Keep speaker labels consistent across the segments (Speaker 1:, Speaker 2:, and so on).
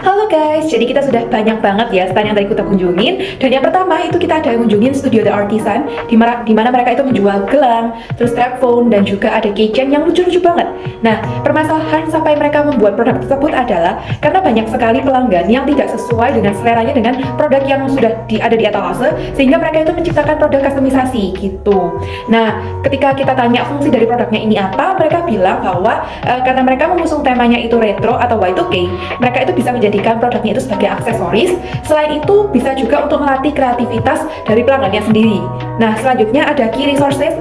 Speaker 1: Halo guys, jadi kita sudah banyak banget ya stand yang tadi kita kunjungin. Dan yang pertama itu kita ada kunjungin Studio The Artisan, di mana mereka itu menjual gelang, terus strap phone, dan juga ada keychain yang lucu-lucu banget. Nah, permasalahan sampai mereka membuat produk tersebut adalah karena banyak sekali pelanggan yang tidak sesuai dengan seleranya dengan produk yang sudah ada di etalase, sehingga mereka itu menciptakan produk kustomisasi gitu. Nah, ketika kita tanya fungsi dari produknya ini apa, mereka bilang bahwa karena mereka mengusung temanya itu retro atau Y2K, mereka itu bisa menjadikan produknya itu sebagai aksesoris. Selain itu bisa juga untuk melatih kreativitas dari pelanggannya sendiri. Nah, selanjutnya ada key resources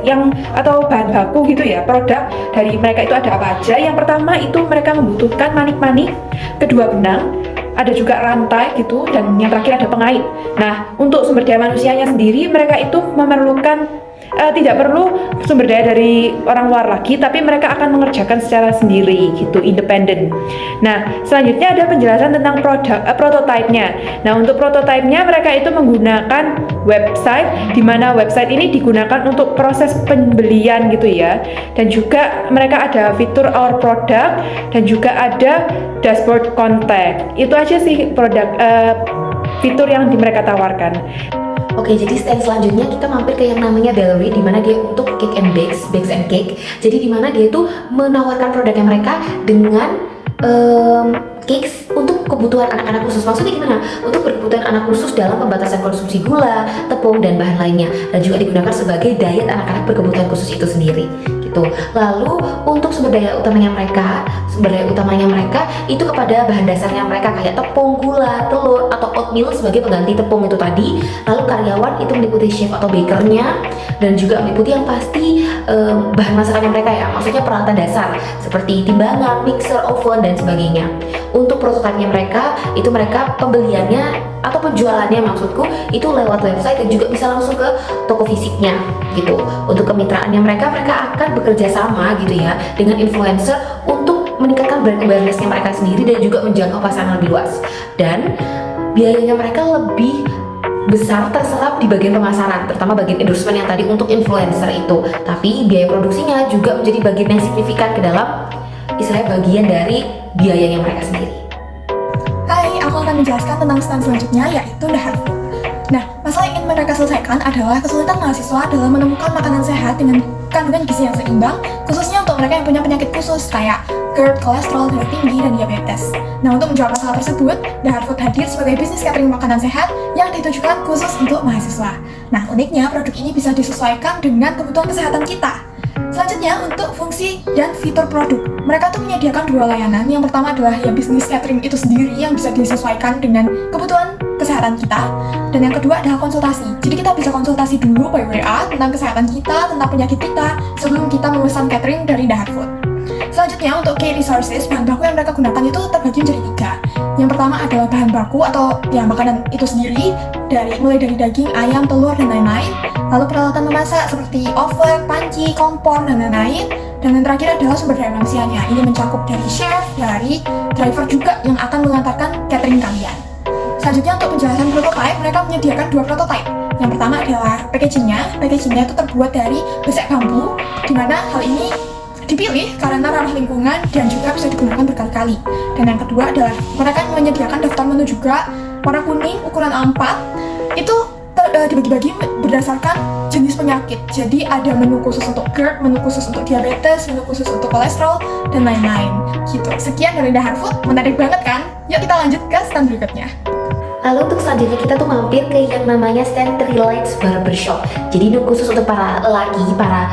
Speaker 1: atau bahan baku gitu ya, produk dari mereka itu ada apa aja. Yang pertama itu mereka membutuhkan manik-manik, kedua benang, ada juga rantai gitu, dan yang terakhir ada pengait. Nah, untuk sumber daya manusianya sendiri mereka itu memerlukan tidak perlu sumber daya dari orang luar lagi, tapi mereka akan mengerjakan secara sendiri gitu, independen. Nah, selanjutnya ada penjelasan tentang prototipe-nya. Nah, untuk prototipe-nya mereka itu menggunakan website, di mana website ini digunakan untuk proses pembelian gitu ya. Dan juga mereka ada fitur our product, dan juga ada dashboard contact. Itu aja sih fitur yang mereka tawarkan.
Speaker 2: Oke, jadi stand selanjutnya kita mampir ke yang namanya Bellery, di mana dia untuk cake and bakes and cake. Jadi di mana dia itu menawarkan produknya mereka dengan cakes untuk kebutuhan anak-anak khusus. Maksudnya gimana? Untuk kebutuhan anak khusus dalam pembatasan konsumsi gula, tepung, dan bahan lainnya. Dan juga digunakan sebagai diet anak-anak berkebutuhan khusus itu sendiri. Gitu. Lalu untuk sumber daya utamanya mereka itu kepada bahan dasarnya mereka kayak tepung, gula, telur, atau oatmeal sebagai pengganti tepung itu tadi. Lalu karyawan itu meliputi chef atau bakernya, dan juga meliputi yang pasti bahan masakannya mereka ya, maksudnya peralatan dasar seperti timbangan, mixer, oven, dan sebagainya. Untuk prototipenya mereka pembeliannya atau penjualannya maksudku itu lewat website, dan juga bisa langsung ke toko fisiknya gitu. Untuk kemitraannya mereka akan bekerja sama gitu ya dengan influencer untuk meningkatkan brand awareness-nya mereka sendiri, dan juga menjangkau pasaran lebih luas. Dan biayanya mereka lebih besar terserap di bagian pemasaran, terutama bagian endorsement yang tadi untuk influencer itu. Tapi biaya produksinya juga menjadi bagian yang signifikan ke dalam istilahnya bagian dari biayanya mereka sendiri.
Speaker 3: Hai, aku akan menjelaskan tentang stand selanjutnya, yaitu The Health Food. Nah, masalah yang ingin mereka selesaikan adalah kesulitan mahasiswa dalam menemukan makanan sehat dengan kandungan gizi yang seimbang, khususnya untuk mereka yang punya penyakit khusus kayak GERD, kolesterol, darah tinggi, dan diabetes. Nah, untuk menjawab masalah tersebut, The Health Food hadir sebagai bisnis catering makanan sehat yang ditujukan khusus untuk mahasiswa. Nah, uniknya produk ini bisa disesuaikan dengan kebutuhan kesehatan kita. Selanjutnya, untuk fungsi dan fitur produk, mereka tuh menyediakan dua layanan. Yang pertama adalah ya bisnis catering itu sendiri yang bisa disesuaikan dengan kebutuhan kesehatan kita, dan yang kedua adalah konsultasi. Jadi kita bisa konsultasi dulu by WA tentang kesehatan kita, tentang penyakit kita, sebelum kita memesan catering dari The Health Food. Selanjutnya, untuk key resources, bahan baku yang mereka gunakan itu terbagi menjadi 3. Yang pertama adalah bahan baku atau ya makanan itu sendiri, mulai dari daging, ayam, telur, dan lain-lain. Lalu peralatan memasak seperti oven, panci, kompor, dan lain-lain. Dan yang terakhir adalah sumber daya manusianya. Ini mencakup dari chef, dari driver juga yang akan mengantarkan catering kalian. Selanjutnya, untuk penjelasan prototype, mereka menyediakan 2 prototype. Yang pertama adalah packagingnya itu terbuat dari besek bambu, di mana hal ini dipilih karena ramah lingkungan dan juga bisa digunakan berkali-kali. Dan yang kedua adalah mereka menyediakan daftar menu juga, warna kuning, ukuran A4, itu dibagi-bagi berdasarkan jenis penyakit. Jadi ada menu khusus untuk GERD, menu khusus untuk diabetes, menu khusus untuk kolesterol, dan lain-lain gitu. Sekian dari The Health Food, menarik banget kan? Yuk kita lanjut ke stand berikutnya.
Speaker 2: Lalu untuk selanjutnya kita tuh mampir ke yang namanya stand Three Lights Barbershop. Jadi ini khusus untuk para lelaki, para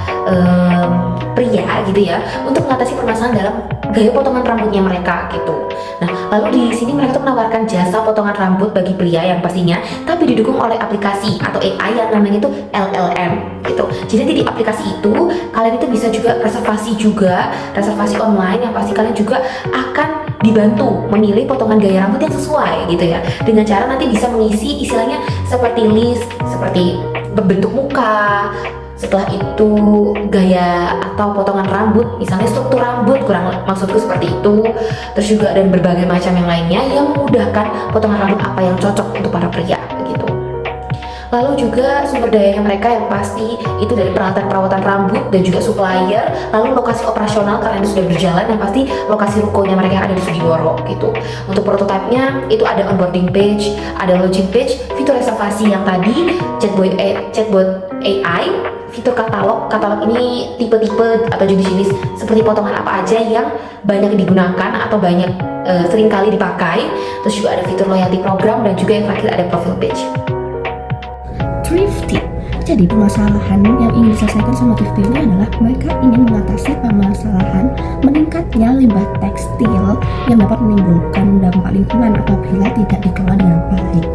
Speaker 2: pria gitu ya, untuk mengatasi permasalahan dalam gaya potongan rambutnya mereka gitu. Nah, lalu di sini mereka tuh menawarkan jasa potongan rambut bagi pria yang pastinya, tapi didukung oleh aplikasi atau AI yang namanya itu LLM gitu. Jadi di aplikasi itu kalian itu bisa juga reservasi online, yang pasti kalian juga akan dibantu memilih potongan gaya rambut yang sesuai gitu ya, dengan cara nanti bisa mengisi istilahnya seperti list, seperti bentuk muka, setelah itu gaya atau potongan rambut, misalnya struktur rambut, maksudku seperti itu, terus juga dan berbagai macam yang lainnya yang memudahkan potongan rambut apa yang cocok untuk para pria gitu. Lalu juga sumber dayanya mereka yang pasti itu dari peralatan perawatan rambut dan juga supplier. Lalu lokasi operasional karena itu sudah berjalan, dan pasti lokasi rukonya mereka yang ada di Sugihwara gitu. Untuk prototipenya itu ada onboarding page, ada login page, fitur reservasi yang tadi, chatbot AI, fitur katalog ini tipe-tipe atau jenis-jenis seperti potongan apa aja yang banyak digunakan atau banyak sering kali dipakai. Terus juga ada fitur loyalty program, dan juga yang terakhir ada profile page.
Speaker 4: Thrifty. Jadi permasalahan yang ingin diselesaikan sama Thrifty ini adalah mereka ingin mengatasi permasalahan meningkatnya limbah tekstil yang dapat menimbulkan dampak lingkungan apabila tidak dikelola dengan baik.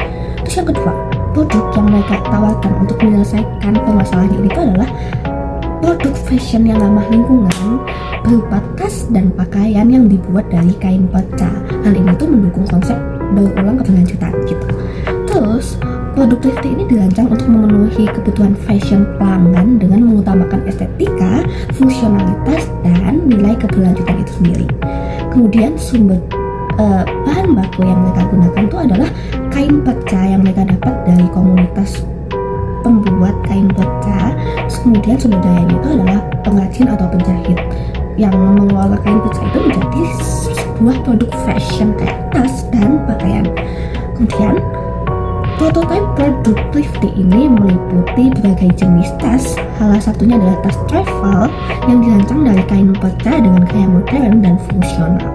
Speaker 4: Terus yang kedua, produk yang mereka tawarkan untuk menyelesaikan permasalahan ini itu adalah produk fashion yang ramah lingkungan berupa tas dan pakaian yang dibuat dari kain perca. Hal ini tuh mendukung konsep berulang keberlanjutan gitu. Terus produk Thrifty ini dirancang untuk memenuhi kebutuhan fashion pelanggan dengan mengutamakan estetika, fungsionalitas, dan nilai keberlanjutan itu sendiri. Kemudian sumber bahan baku yang mereka gunakan itu adalah kain perca yang mereka dapat dari komunitas pembuat kain perca. Kemudian sumber dayanya itu adalah pengrajin atau penjahit yang mengelola kain perca itu menjadi sebuah produk fashion kayak tas dan pakaian. Kemudian prototipe produk Thrifty ini meliputi berbagai jenis tas. Salah satunya adalah tas travel yang dirancang dari kain perca dengan gaya modern dan fungsional.